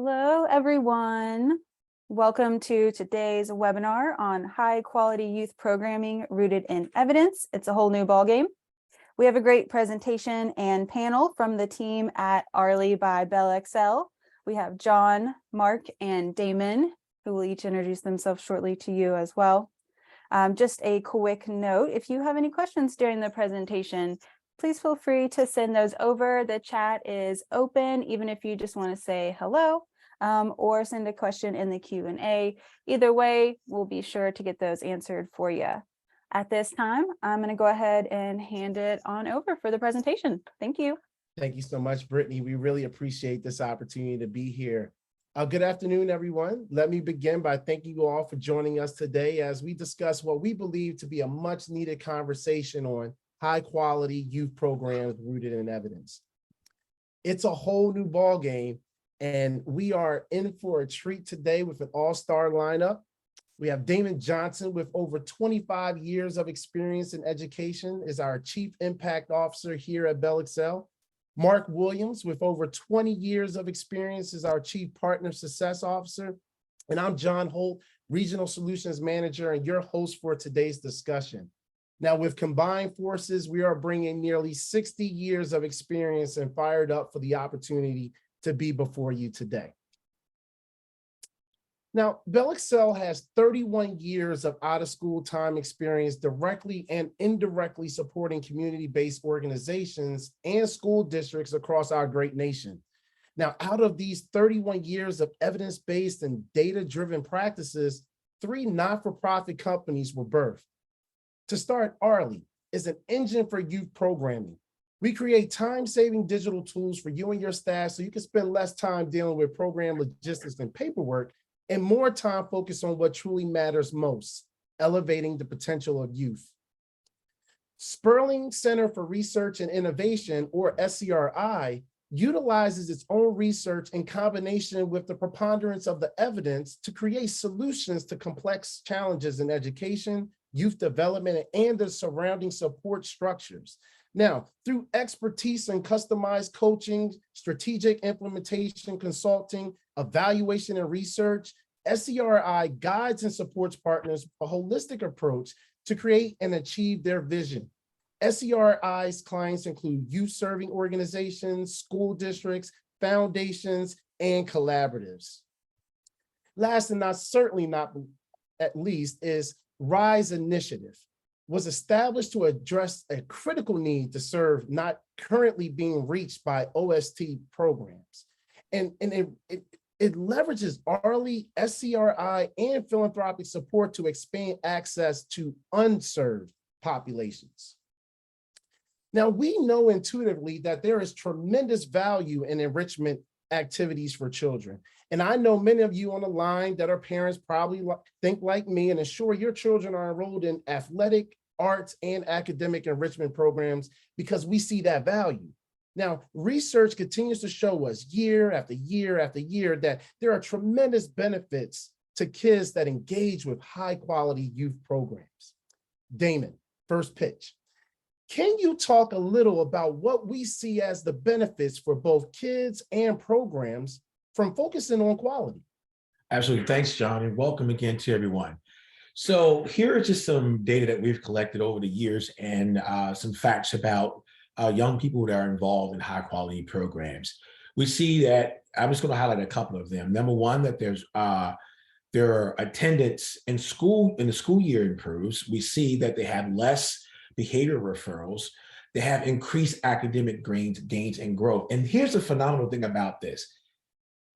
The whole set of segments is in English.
Hello, everyone. Welcome to today's webinar on high quality youth programming rooted in evidence. It's a whole new ballgame. We have a great presentation and panel from the team at Arly by BellXcel. We have John, Mark, and Damon, who will each introduce themselves shortly to you as well. Just a quick note, if you have any questions during the presentation, please feel free to send those over. The chat is open, even if you just want to say hello or send a question in the Q&A. Either way, we'll be sure to get those answered for you. At this time, I'm going to go ahead and hand it on over for the presentation. Thank you. Thank you so much, Brittany. We really appreciate this opportunity to be here. Good afternoon, everyone. Let me begin by thanking you all for joining us today as we discuss what we believe to be a much needed conversation on high quality youth programs rooted in evidence. It's a whole new ball game, and we are in for a treat today with an all-star lineup. We have Damon Johnson with over 25 years of experience in education is our Chief Impact Officer here at BellXcel. Mark Williams with over 20 years of experience is our Chief Partner Success Officer. And I'm John Holt, Regional Solutions Manager and your host for today's discussion. Now, with combined forces, we are bringing nearly 60 years of experience and fired up for the opportunity to be before you today. Now, BellXcel has 31 years of out-of-school time experience directly and indirectly supporting community-based organizations and school districts across our great nation. Now, out of these 31 years of evidence-based and data-driven practices, 3 not-for-profit companies were birthed. To start, Arly is an engine for youth programming. We create time-saving digital tools for you and your staff so you can spend less time dealing with program logistics and paperwork and more time focused on what truly matters most, elevating the potential of youth. Sperling Center for Research and Innovation, or SCRI, utilizes its own research in combination with the preponderance of the evidence to create solutions to complex challenges in education, youth development, and the surrounding support structures. Now, through expertise in customized coaching, strategic implementation, consulting, evaluation, and research, SCRI guides and supports partners with a holistic approach to create and achieve their vision. SCRI's clients include youth-serving organizations, school districts, foundations, and collaboratives. Last and certainly not at least is RISE Initiative was established to address a critical need to serve not currently being reached by OST programs. And it leverages Arly, SCRI, and philanthropic support to expand access to unserved populations. Now, we know intuitively that there is tremendous value in enrichment activities for children. And I know many of you on the line that are parents probably think like me and ensure your children are enrolled in athletic, arts, and academic enrichment programs because we see that value. Now, research continues to show us year after year after year that there are tremendous benefits to kids that engage with high quality youth programs. Damon, first pitch. Can you talk a little about what we see as the benefits for both kids and programs from focusing on quality? Absolutely. Thanks, John, and welcome again to everyone. So here are just some data that we've collected over the years and some facts about young people that are involved in high quality programs. We see that, I'm just going to highlight a couple of them. Number one, that their attendance in the school year improves. We see that they have less behavior referrals. They have increased academic gains and growth. And here's the phenomenal thing about this.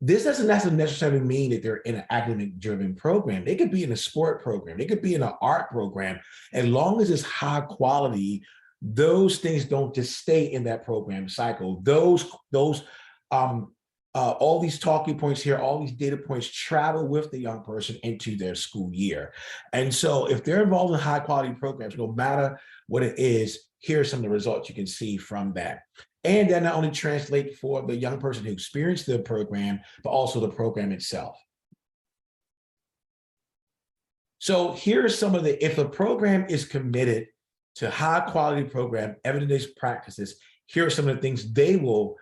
This doesn't necessarily mean that they're in an academic driven program. They could be in a sport program. They could be in an art program. As long as it's high quality, those things don't just stay in that program cycle. All these talking points here, all these data points travel with the young person into their school year. And so if they're involved in high quality programs, no matter what it is, here are some of the results you can see from that. And that not only translate for the young person who experienced the program, but also the program itself. So here are some of if a program is committed to high quality program, evidence-based practices, here are some of the things they will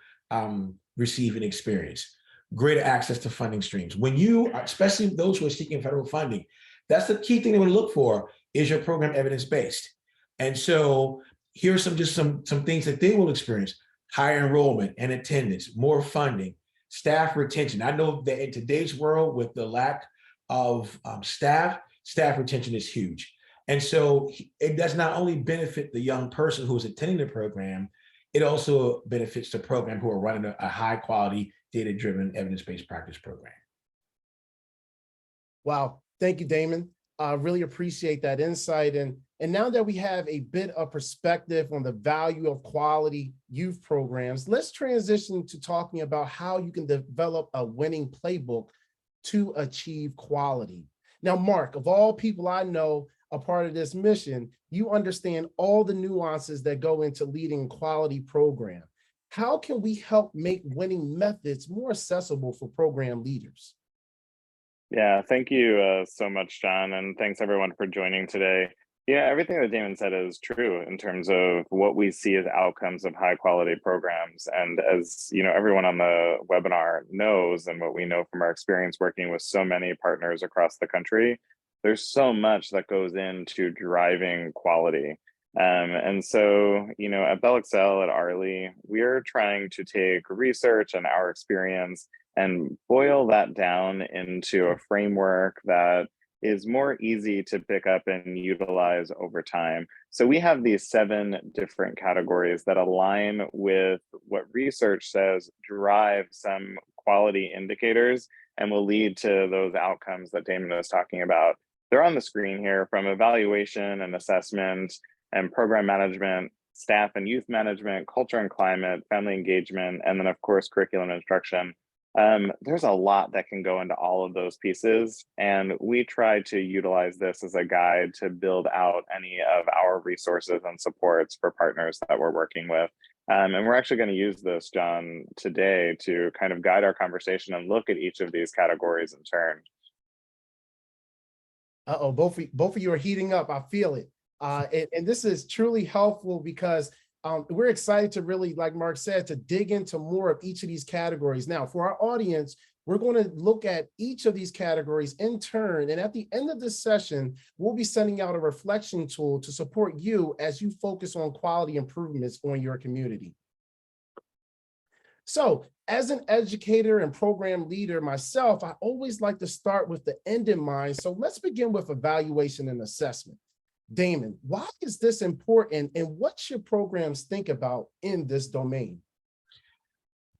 receive and experience. greater access to funding streams. When you, especially those who are seeking federal funding, that's the key thing they want to look for, is your program evidence-based. And so here's some things that they will experience: higher enrollment and attendance, more funding, staff retention. I know that in today's world, with the lack of staff retention is huge. And so it does not only benefit the young person who is attending the program, it also benefits the program who are running a high quality, data-driven, evidence-based practice program. Wow. Thank you, Damon. I really appreciate that insight. And now that we have a bit of perspective on the value of quality youth programs, let's transition to talking about how you can develop a winning playbook to achieve quality. Now, Mark, of all people I know a part of this mission, you understand all the nuances that go into leading a quality program. How can we help make winning methods more accessible for program leaders? Yeah, thank you so much, John, and thanks everyone for joining today. Yeah, everything that Damon said is true in terms of what we see as outcomes of high quality programs. And as you know, everyone on the webinar knows, and what we know from our experience working with so many partners across the country, there's so much that goes into driving quality. And so, you know, at BellXcel, at Arly, we're trying to take research and our experience and boil that down into a framework that is more easy to pick up and utilize over time. So we have these 7 different categories that align with what research says drive some quality indicators and will lead to those outcomes that Damon was talking about. They're on the screen here, from evaluation and assessment and program management, staff and youth management, culture and climate, family engagement, and then of course, curriculum instruction. There's a lot that can go into all of those pieces, and we try to utilize this as a guide to build out any of our resources and supports for partners that we're working with. And we're actually going to use this, John, today to kind of guide our conversation and look at each of these categories in turn. Uh-oh, both of you are heating up. I feel it. And this is truly helpful because we're excited to really, like Mark said, to dig into more of each of these categories. Now, for our audience, we're going to look at each of these categories in turn. And at the end of this session, we'll be sending out a reflection tool to support you as you focus on quality improvements on your community. So as an educator and program leader myself, I always like to start with the end in mind. So let's begin with evaluation and assessment. Damon, why is this important, and what should programs think about in this domain?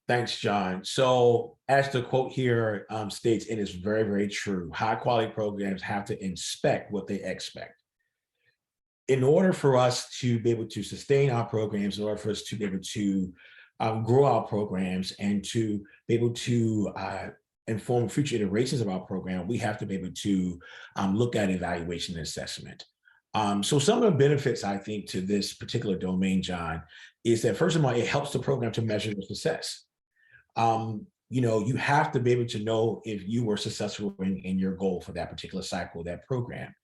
Thanks, John. So as the quote here states, it is very, very true. High quality programs have to inspect what they expect. In order for us to be able to sustain our programs, in order for us to be able to grow our programs and to be able to inform future iterations of our program, we have to be able to look at evaluation and assessment. So some of the benefits, I think, to this particular domain, John, is that first of all, it helps the program to measure the success. You know, you have to be able to know if you were successful in your goal for that particular cycle, that program.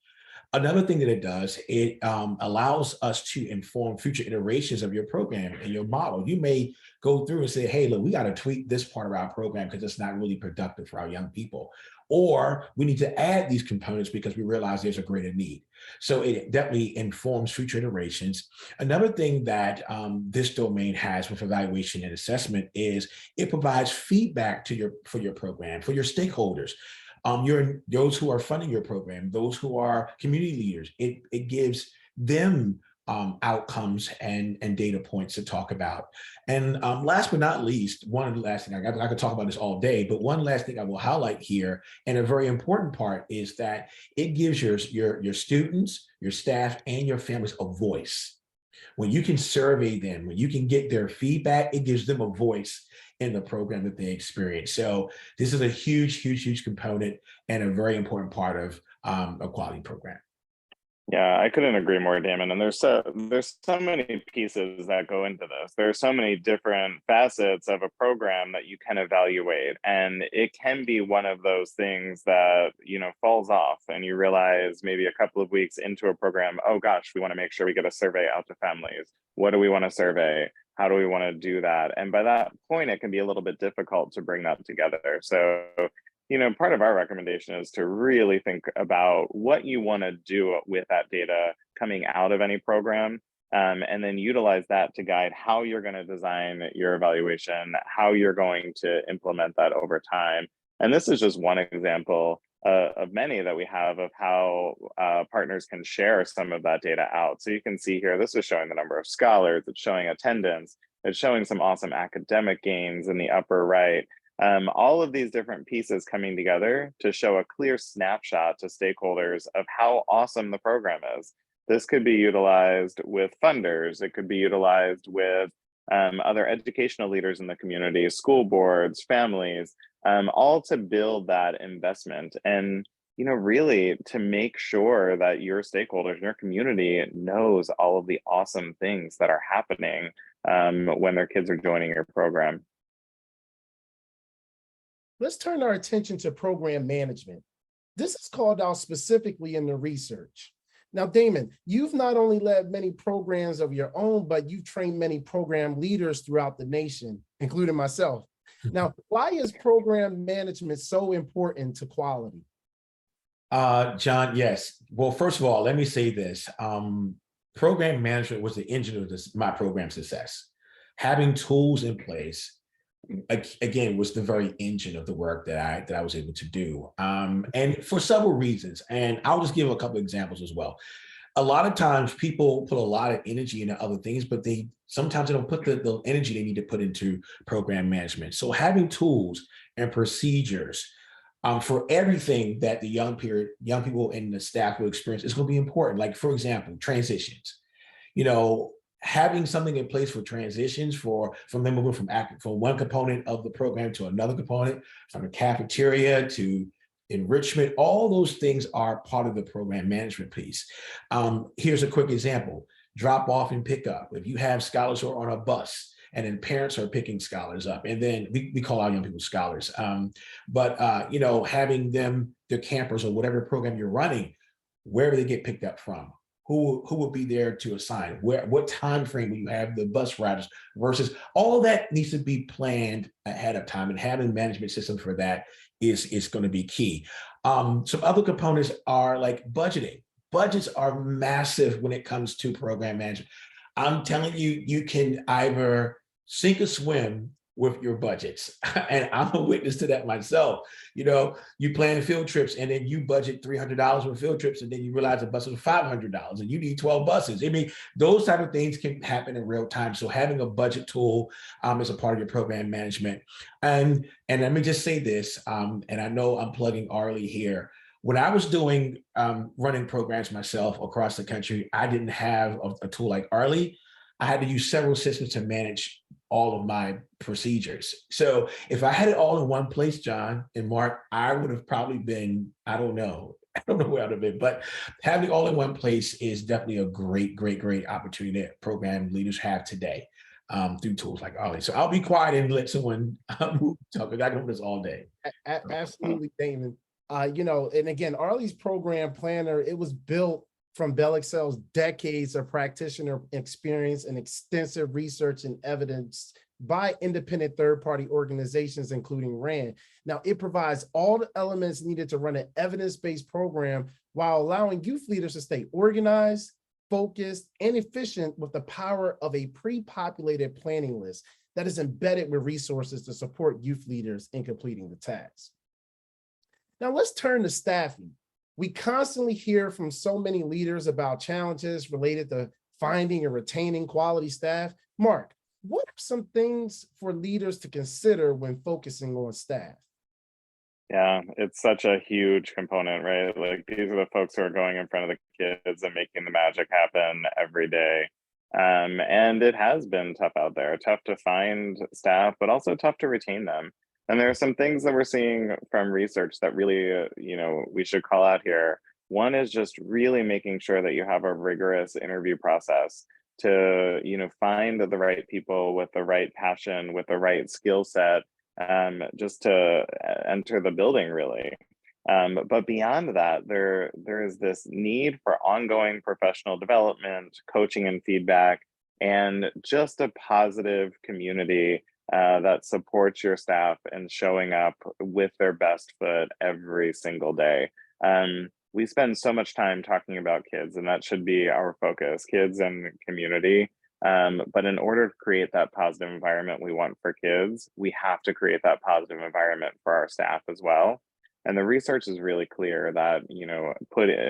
Another thing that it does, it allows us to inform future iterations of your program and your model. You may go through and say, hey, look, we got to tweak this part of our program because it's not really productive for our young people. Or we need to add these components because we realize there's a greater need. So it definitely informs future iterations. Another thing that this domain has with evaluation and assessment is it provides feedback for your program, for your stakeholders. Those who are funding your program, those who are community leaders, it gives them outcomes and data points to talk about. And last but not least, one of the last things, I could talk about this all day, but one last thing I will highlight here, and a very important part, is that it gives your students, your staff, and your families a voice. When you can survey them, when you can get their feedback, it gives them a voice in the program that they experience. So this is a huge, huge, huge component and a very important part of a quality program. Yeah, I couldn't agree more, Damon. And there's so many pieces that go into this. There are so many different facets of a program that you can evaluate, and it can be one of those things that falls off, and you realize maybe a couple of weeks into a program, oh gosh, we want to make sure we get a survey out to families. What do we want to survey? How do we want to do that? And by that point, it can be a little bit difficult to bring that together. So part of our recommendation is to really think about what you want to do with that data coming out of any program, and then utilize that to guide how you're going to design your evaluation, how you're going to implement that over time. And this is just one example of many that we have of how partners can share some of that data out. So you can see here, this is showing the number of scholars, it's showing attendance, it's showing some awesome academic gains in the upper right. All of these different pieces coming together to show a clear snapshot to stakeholders of how awesome the program is. This could be utilized with funders. It could be utilized with other educational leaders in the community, school boards, families, all to build that investment and really to make sure that your stakeholders in your community knows all of the awesome things that are happening when their kids are joining your program. Let's turn our attention to program management. This is called out specifically in the research. Now, Damon, you've not only led many programs of your own, but you've trained many program leaders throughout the nation, including myself. Now, why is program management so important to quality? John, yes. Well, first of all, let me say this. Program management was the engine of my program success. Having tools in place, again, was the very engine of the work that I was able to do, and for several reasons. And I'll just give a couple of examples as well. A lot of times people put a lot of energy into other things, but sometimes they don't put the energy they need to put into program management. So having tools and procedures for everything that the young people and the staff will experience is going to be important. Like, for example, transitions. Having something in place for transitions from them moving from one component of the program to another component, from the cafeteria to enrichment, all those things are part of the program management piece. Here's a quick example: drop off and pick up. If you have scholars who are on a bus and then parents are picking scholars up, and then we call our young people scholars, but having them, their campers or whatever program you're running, wherever they get picked up from, who will be there to assign, what time frame will you have the bus riders versus all that needs to be planned ahead of time, and having a management system for that is going to be key. Some other components are like budgeting. Budgets are massive when it comes to program management. I'm telling you, you can either sink or swim with your budgets. And I'm a witness to that myself. You plan field trips and then you budget $300 for field trips, and then you realize the bus is $500 and you need 12 buses. I mean, those type of things can happen in real time. So having a budget tool is a part of your program management. And let me just say this, and I know I'm plugging Arly here. When I was doing running programs myself across the country, I didn't have a tool like Arly. I had to use several systems to manage all of my procedures. So if I had it all in one place, John and Mark, I would have probably been, I don't know where I'd have been, but having it all in one place is definitely a great opportunity that program leaders have today through tools like Arly. So I'll be quiet and let someone talk, because I can do this all day. Absolutely, Damon. And again, Arly's program planner, it was built from BellXcel's decades of practitioner experience and extensive research and evidence by independent third-party organizations, including RAND. Now, it provides all the elements needed to run an evidence-based program while allowing youth leaders to stay organized, focused, and efficient with the power of a pre-populated planning list that is embedded with resources to support youth leaders in completing the task. Now, let's turn to staffing. We constantly hear from so many leaders about challenges related to finding and retaining quality staff. Mark, what are some things for leaders to consider when focusing on staff? Yeah, it's such a huge component, right? Like, these are the folks who are going in front of the kids and making the magic happen every day. And it has been tough out there, tough to find staff, but also tough to retain them. And there are some things that we're seeing from research that really, we should call out here. One is just really making sure that you have a rigorous interview process to, find the right people with the right passion, with the right skill set, just to enter the building, really. But beyond that, there is this need for ongoing professional development, coaching and feedback, and just a positive community that supports your staff and showing up with their best foot every single day. We spend so much time talking about kids, and that should be our focus, kids and community. But in order to create that positive environment we want for kids, we have to create that positive environment for our staff as well. And the research is really clear that,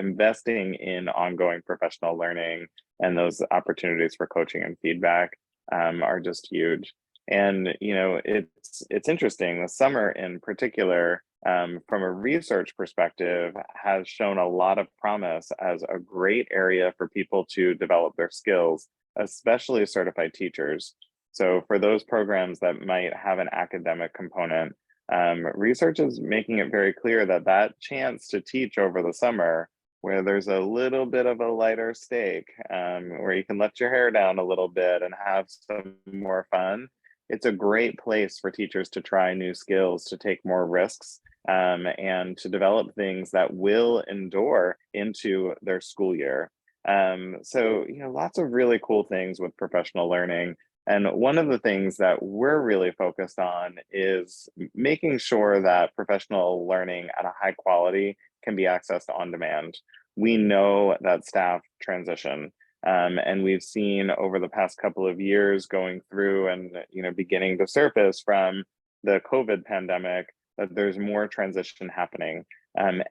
investing in ongoing professional learning and those opportunities for coaching and feedback are just huge. And, it's interesting, the summer in particular, from a research perspective, has shown a lot of promise as a great area for people to develop their skills, especially certified teachers. So for those programs that might have an academic component, research is making it very clear that that chance to teach over the summer, where there's a little bit of a lighter stake, where you can let your hair down a little bit and have some more fun, it's a great place for teachers to try new skills, to take more risks, and to develop things that will endure into their school year. So, lots of really cool things with professional learning. And one of the things that we're really focused on is making sure that professional learning at a high quality can be accessed on demand. We know that staff transition, and we've seen over the past couple of years going through and beginning to surface from the COVID pandemic that there's more transition happening.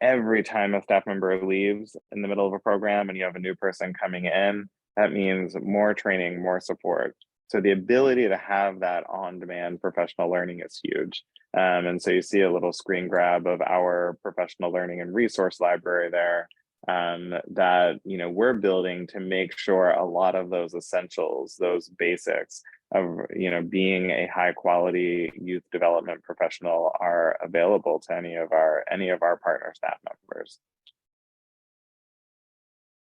Every time a staff member leaves in the middle of a program and you have a new person coming in, that means more training, more support. So the ability to have that on-demand professional learning is huge. And so you see a little screen grab of our professional learning and resource library there, that we're building to make sure a lot of those essentials, those basics of being a high quality youth development professional are available to any of our partner staff members.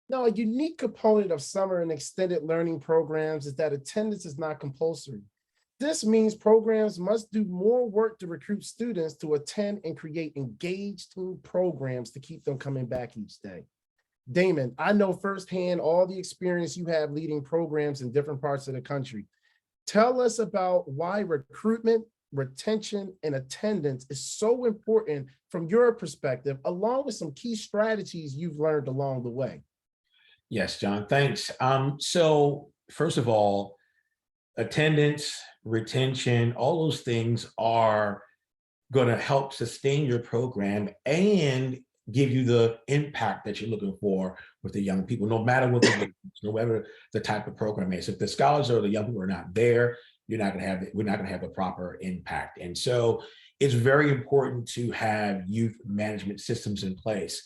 Now, a unique component of summer and extended learning programs is that attendance is not compulsory. This means programs must do more work to recruit students to attend and create engaged team programs to keep them coming back each day. Damon, I know firsthand all the experience you have leading programs in different parts of the country. Tell us about why recruitment, retention, and attendance is so important from your perspective, along with some key strategies you've learned along the way. Yes, John, thanks. So first of all, attendance, retention, all those things are going to help sustain your program and give you the impact that you're looking for with the young people, no matter what the type of program is. If the scholars or the young people are not there, we're not going to have the proper impact. And so it's very important to have youth management systems in place.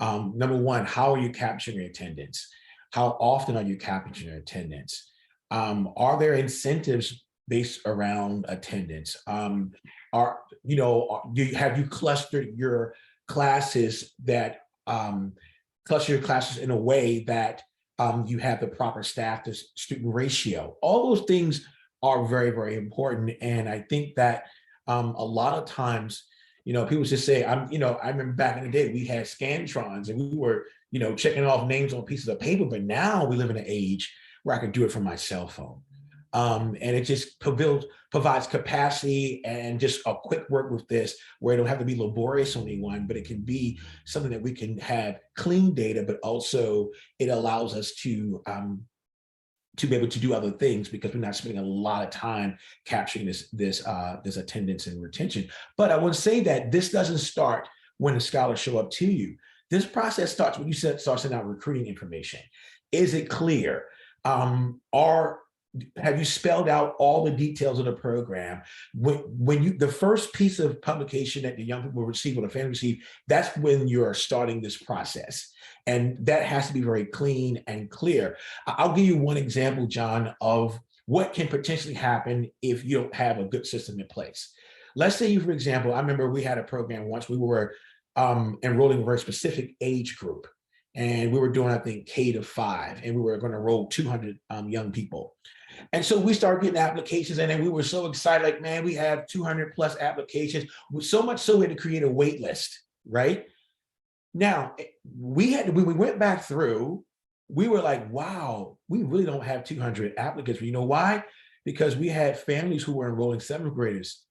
Number one, how are you capturing your attendance? How often are you capturing your attendance? Are there incentives based around attendance? Have you clustered your classes in a way that you have the proper staff to student ratio? All those things are very, very important. And I think that a lot of times, people just say, I remember back in the day, we had Scantrons and we were, checking off names on pieces of paper, but now we live in an age where I can do it from my cell phone. And it just provides capacity and just a quick work with this, where it don't have to be laborious on anyone, but it can be something that we can have clean data, but also it allows us to be able to do other things because we're not spending a lot of time capturing this attendance and retention. But I would say that this doesn't start when the scholars show up to you. This process starts when you start sending out recruiting information. Is it clear? Have you spelled out all the details of the program? When the first piece of publication that the young people receive or the family receive, that's when you're starting this process. And that has to be very clean and clear. I'll give you one example, John, of what can potentially happen if you don't have a good system in place. Let's say for example, I remember we had a program once we were enrolling a very specific age group. And we were doing, I think, K-5, and we were going to enroll 200 young people. And so we started getting applications, and then we were so excited, like, man, we have 200 plus applications, so much so we had to create a wait list, right? Now, when we went back through, we were like, wow, we really don't have 200 applicants. You know why? Because we had families who were enrolling seventh graders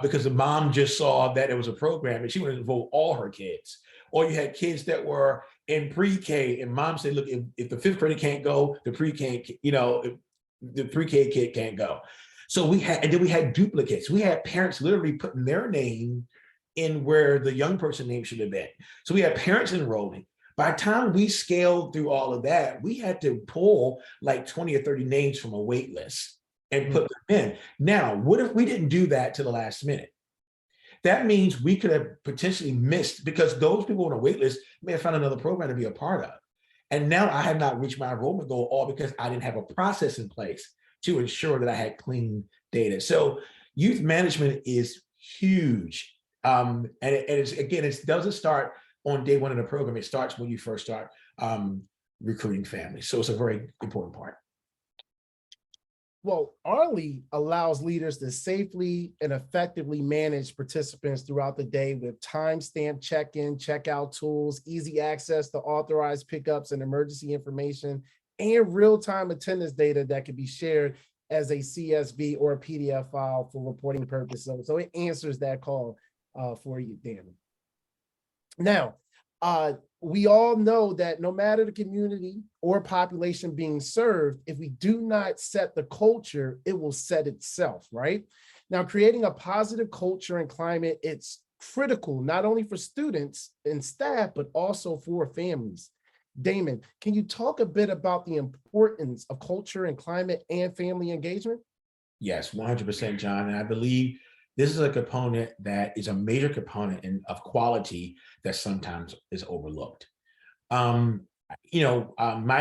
because the mom just saw that it was a program and she wanted to enroll all her kids. Or you had kids that were in pre-K and mom said, look, if the fifth grader can't go, the pre-K, the pre-K kid can't go. So and then we had duplicates. We had parents literally putting their name in where the young person name should have been. So we had parents enrolling. By the time we scaled through all of that, we had to pull like 20 or 30 names from a wait list and put them in. Now, what if we didn't do that to the last minute? That means we could have potentially missed, because those people on a wait list may have found another program to be a part of. And now I have not reached my enrollment goal, all because I didn't have a process in place to ensure that I had clean data. So youth management is huge. And it doesn't start on day one of the program. It starts when you first start recruiting families. So it's a very important part. Well, Arly allows leaders to safely and effectively manage participants throughout the day with timestamp check-in, check-out tools, easy access to authorized pickups and emergency information, and real-time attendance data that can be shared as a CSV or a PDF file for reporting purposes. So it answers that call for you, Dan. Now, we all know that no matter the community or population being served, if we do not set the culture, it will set itself, right? Now, creating a positive culture and climate, it's critical, not only for students and staff, but also for families. Damon, can you talk a bit about the importance of culture and climate and family engagement? Yes, 100%, John. And I believe this is a component that is a major component of quality that sometimes is overlooked. My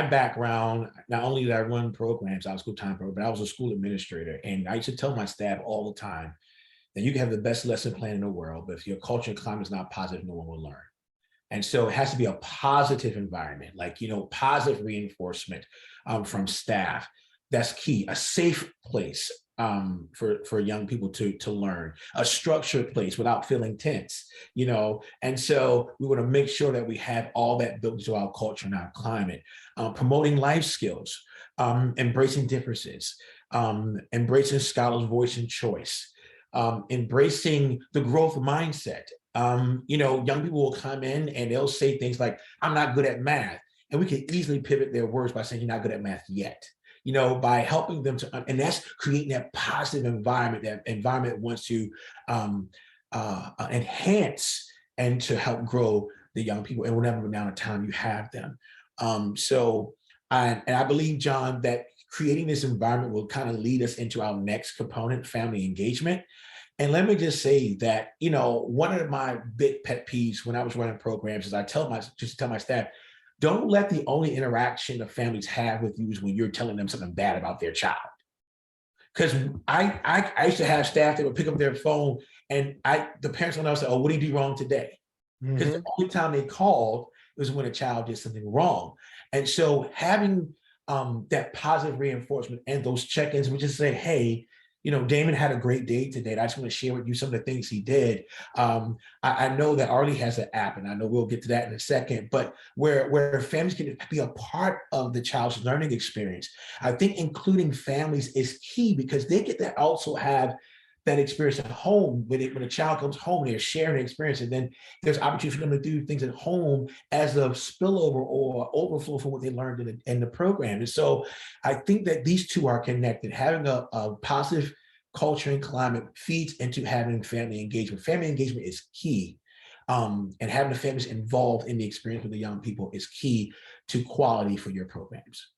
background, not only did I run programs, I was school-time program, but I was a school administrator. And I used to tell my staff all the time that you can have the best lesson plan in the world, but if your culture and climate is not positive, no one will learn. And so it has to be a positive environment, like, positive reinforcement from staff. That's key. A safe place for young people to learn, a structured place without feeling tense, and so we want to make sure that we have all that built into our culture and our climate, promoting life skills, embracing differences, embracing scholars' voice and choice, embracing the growth mindset. Young people will come in and they'll say things like, I'm not good at math. And we can easily pivot their words by saying, you're not good at math yet. By helping them and that's creating that positive environment, that environment wants to enhance and to help grow the young people and whatever amount of time you have them. I believe, John, that creating this environment will kind of lead us into our next component, family engagement. And let me just say that, one of my big pet peeves when I was running programs is I tell my staff, don't let the only interaction the families have with you is when you're telling them something bad about their child. Because I used to have staff that would pick up their phone and the parents would say, oh, what did he do wrong today? Because the only time they called was when a child did something wrong. And so having that positive reinforcement and those check-ins, we just say, hey, Damon had a great day today. I just want to share with you some of the things he did. I know that Arly has an app, and I know we'll get to that in a second, but where families can be a part of the child's learning experience. I think including families is key because they get to also have that experience at home. When a child comes home, they're sharing the experience, and then there's opportunity for them to do things at home as a spillover or overflow from what they learned in the program. And so I think that these two are connected. Having a positive culture and climate feeds into having family engagement. Family engagement is key. And having the families involved in the experience with the young people is key to quality for your programs.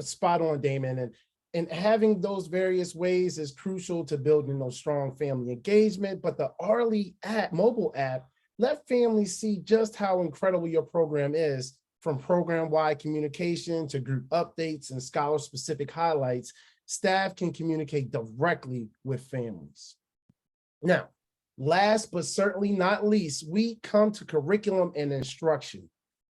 Spot on, Damon. And having those various ways is crucial to building those strong family engagement. But the Arly app, mobile app, let families see just how incredible your program is, from program-wide communication to group updates and scholar-specific highlights. Staff can communicate directly with families. Now, last but certainly not least, we come to curriculum and instruction.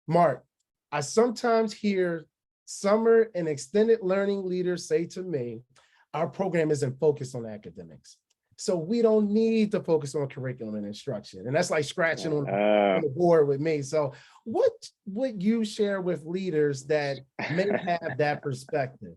Mark, I sometimes hear summer and extended learning leaders say to me, our program isn't focused on academics. So we don't need to focus on curriculum and instruction. And that's like scratching on the board with me. So what would you share with leaders that may have that perspective?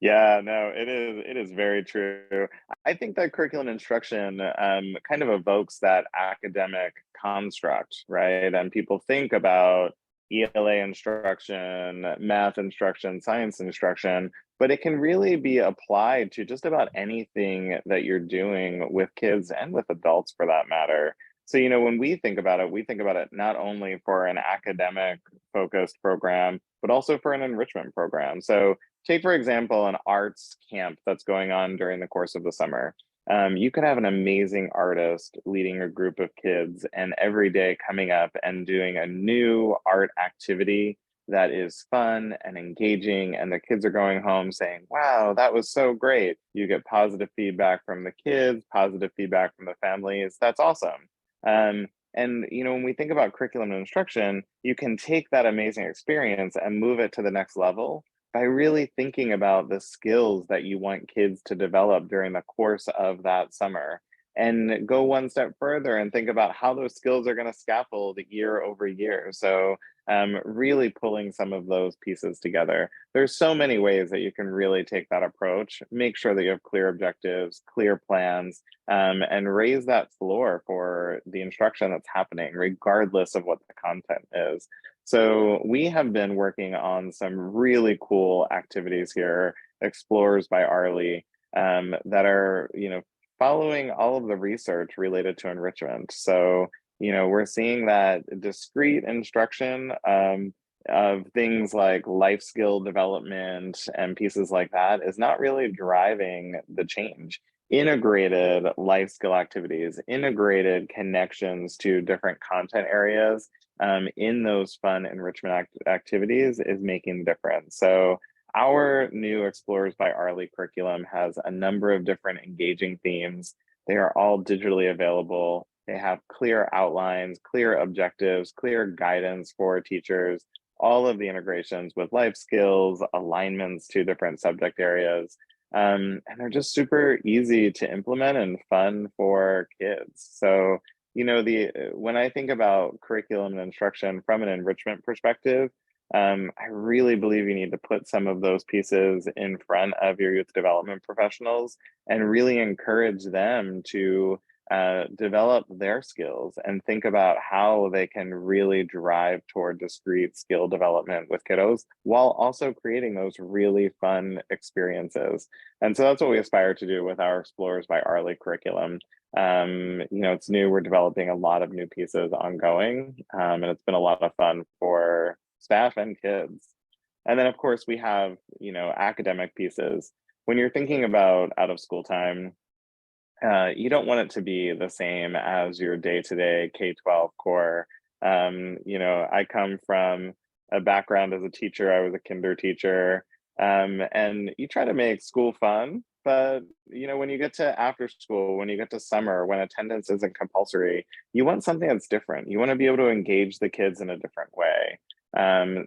Yeah, no, it is very true. I think that curriculum instruction kind of evokes that academic construct, right? And people think about ELA instruction, math instruction, science instruction, but it can really be applied to just about anything that you're doing with kids and with adults for that matter. So, when we think about it, we think about it not only for an academic focused program, but also for an enrichment program. So take, for example, an arts camp that's going on during the course of the summer. You could have an amazing artist leading a group of kids and every day coming up and doing a new art activity that is fun and engaging, and the kids are going home saying, wow, that was so great. You get positive feedback from the kids, positive feedback from the families. That's awesome. And when we think about curriculum and instruction, you can take that amazing experience and move it to the next level by really thinking about the skills that you want kids to develop during the course of that summer, and go one step further and think about how those skills are going to scaffold year over year. So really pulling some of those pieces together. There's so many ways that you can really take that approach, make sure that you have clear objectives, clear plans, and raise that floor for the instruction that's happening, regardless of what the content is. So we have been working on some really cool activities here, Explorers by Arly, that are, following all of the research related to enrichment. So, we're seeing that discrete instruction of things like life skill development and pieces like that is not really driving the change. Integrated life skill activities, integrated connections to different content areas in those fun enrichment activities is making the difference. So our new Explorers by Arly curriculum has a number of different engaging themes. They are all digitally available. They have clear outlines, clear objectives, clear guidance for teachers, all of the integrations with life skills, alignments to different subject areas. And they're just super easy to implement and fun for kids. So, when I think about curriculum and instruction from an enrichment perspective, I really believe you need to put some of those pieces in front of your youth development professionals and really encourage them to develop their skills and think about how they can really drive toward discrete skill development with kiddos while also creating those really fun experiences. And so that's what we aspire to do with our Explorers by Arly curriculum. It's new, we're developing a lot of new pieces ongoing, and it's been a lot of fun for staff and kids. And then of course we have, academic pieces. When you're thinking about out of school time, you don't want it to be the same as your day-to-day K-12 core. I come from a background as a teacher. I was a kinder teacher, and you try to make school fun, but when you get to after school, when you get to summer, when attendance isn't compulsory, you want something that's different. You want to be able to engage the kids in a different way.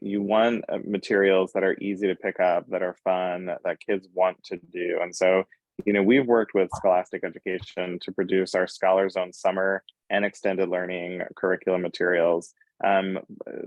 You want materials that are easy to pick up, that are fun, that kids want to do. And so we've worked with Scholastic Education to produce our Scholar Zone summer and extended learning curriculum materials.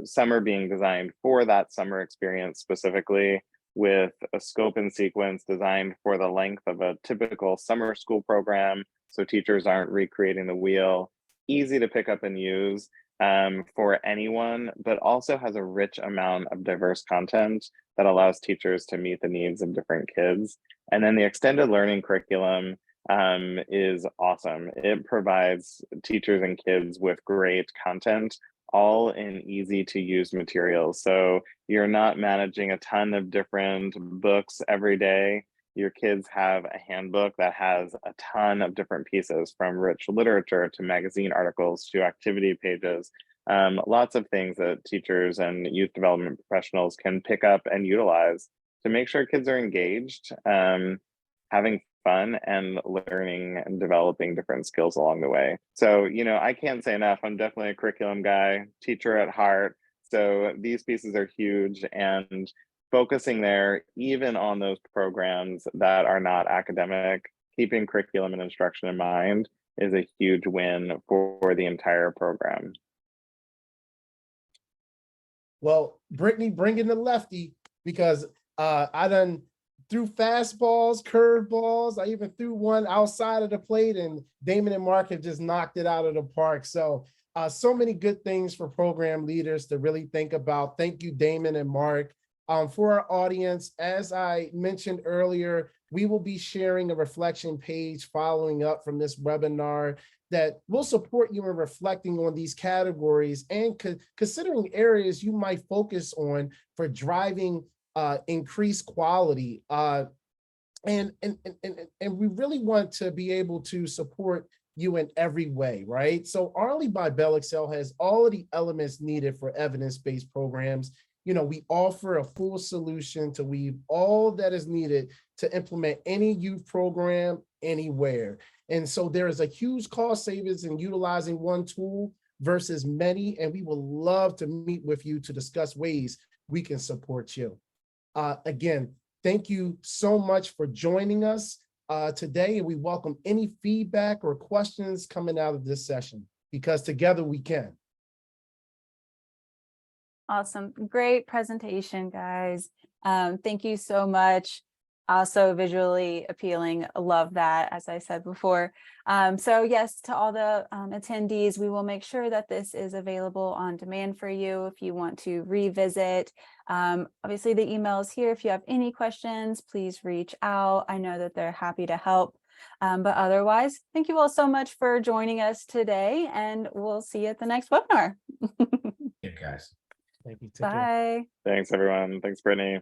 Summer being designed for that summer experience specifically, with a scope and sequence designed for the length of a typical summer school program, so teachers aren't recreating the wheel. Easy to pick up and use for anyone, but also has a rich amount of diverse content that allows teachers to meet the needs of different kids. And then the extended learning curriculum is awesome. It provides teachers and kids with great content, all in easy to use materials. So you're not managing a ton of different books every day. Your kids have a handbook that has a ton of different pieces, from rich literature to magazine articles to activity pages. Lots of things that teachers and youth development professionals can pick up and utilize to make sure kids are engaged, having fun, and learning and developing different skills along the way. So, I can't say enough. I'm definitely a curriculum guy, teacher at heart, So these pieces are huge, and focusing there, even on those programs that are not academic, keeping curriculum and instruction in mind is a huge win for the entire program. Well, Brittany, bring in the lefty, because I done threw fastballs, curveballs. I even threw one outside of the plate, and Damon and Mark have just knocked it out of the park. So so many good things for program leaders to really think about. Thank you, Damon and Mark. For our audience, as I mentioned earlier, we will be sharing a reflection page following up from this webinar that will support you in reflecting on these categories and considering areas you might focus on for driving increased quality. And we really want to be able to support you in every way, right? So Arly by BellXcel has all of the elements needed for evidence-based programs. You know, we offer a full solution to weave all that is needed to implement any youth program anywhere. And so there is a huge cost savings in utilizing one tool versus many, and we would love to meet with you to discuss ways we can support you. Again, thank you so much for joining us today, and we welcome any feedback or questions coming out of this session, because together we can. Awesome. Great presentation, guys. Thank you so much. Also visually appealing. Love that, as I said before. So yes, to all the attendees, we will make sure that this is available on demand for you if you want to revisit. Obviously, the email is here. If you have any questions, please reach out. I know that they're happy to help. But otherwise, thank you all so much for joining us today, and we'll see you at the next webinar. Yeah, guys. Thank you. Take care. Bye. Thanks, everyone. Thanks, Brittany.